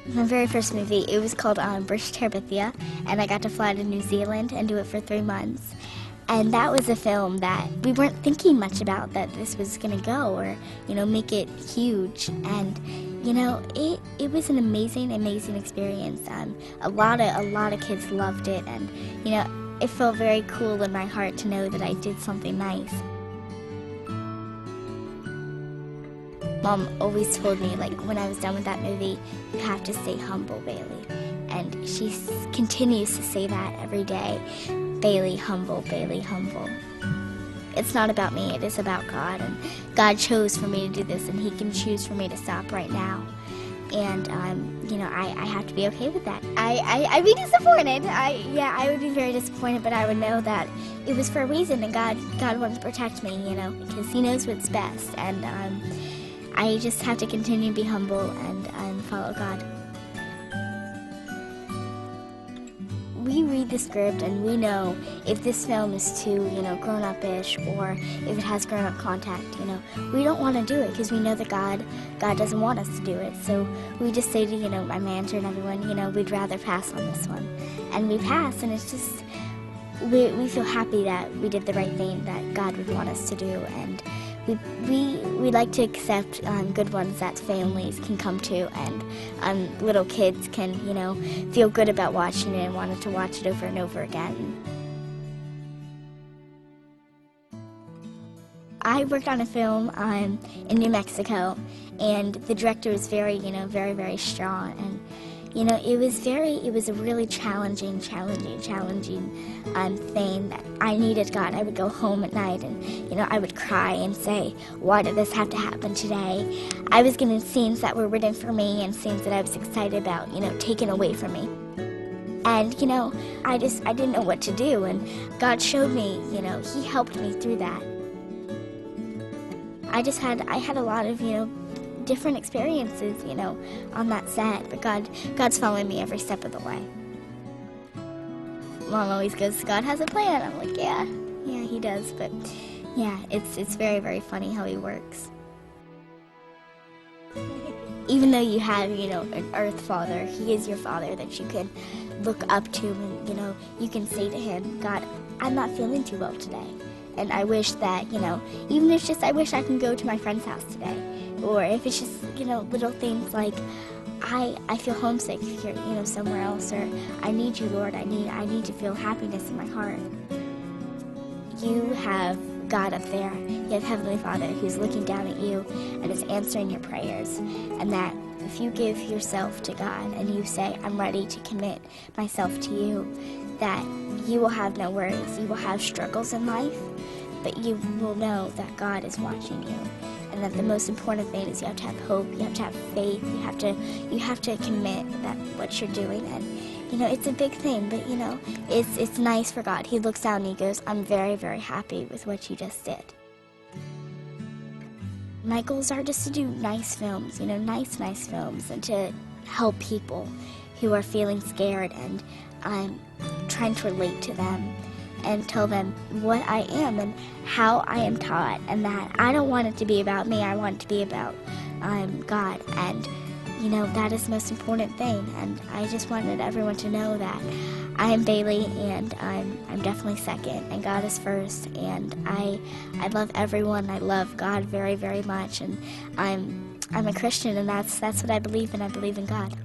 My very first movie, it was called British Terabithia, and I got to fly to New Zealand and do it for 3 months. And that was a film that we weren't thinking much about, that this was going to go or, make it huge. And, it was an amazing, amazing experience. A lot of kids loved it, and, it felt very cool in my heart to know that I did something nice. Mom always told me, when I was done with that movie, you have to stay humble, Bailee. And she continues to say that every day. Bailee, humble, Bailee, humble. It's not about me, it is about God. And God chose for me to do this, and He can choose for me to stop right now. And, I have to be okay with that. I'd be disappointed. I would be very disappointed, but I would know that it was for a reason, and God wanted to protect me, because He knows what's best. And, I just have to continue to be humble and follow God. We read the script and we know if this film is too, grown-up-ish, or if it has grown-up content, we don't want to do it because we know that God doesn't want us to do it. So we just say to, my manager and everyone, we'd rather pass on this one. And we pass, and it's just, we feel happy that we did the right thing that God would want us to do. And we like to accept good ones that families can come to, and little kids can, feel good about watching it and wanted to watch it over and over again. I worked on a film in New Mexico, and the director was very, very, very strong, and it was a really challenging thing that I needed God. I would go home at night and, I would cry and say, why did this have to happen today? I was getting scenes that were written for me and scenes that I was excited about, taken away from me. And, I didn't know what to do, and God showed me, He helped me through that. I had a lot of, different experiences, on that set, but God's following me every step of the way. Mom always goes, God has a plan. I'm like, yeah, He does, but yeah, it's very, very funny how He works. Even though you have, an earth father, He is your father that you can look up to, and, you can say to Him, God, I'm not feeling too well today. And I wish that, even if it's just, I wish I can go to my friend's house today. Or if it's just, little things like, I feel homesick here, somewhere else. Or I need you, Lord. I need to feel happiness in my heart. You have God up there. You have Heavenly Father who's looking down at you and is answering your prayers. And that if you give yourself to God and you say, I'm ready to commit myself to you, that you will have no worries. You will have struggles in life, but you will know that God is watching you. And that the most important thing is you have to have hope, you have to have faith, you have to commit that what you're doing. And, it's a big thing, but, it's nice for God. He looks down and He goes, I'm very, very happy with what you just did. My goals are just to do nice films, nice films, and to help people who are feeling scared, and I'm trying to relate to them and tell them what I am and how I am taught, and that I don't want it to be about me, I want it to be about God, and that is the most important thing. And I just wanted everyone to know that I am Bailee, and I'm definitely second, and God is first, and I love everyone. I love God very, very much, and I'm a Christian, and that's what I believe in. I believe in God.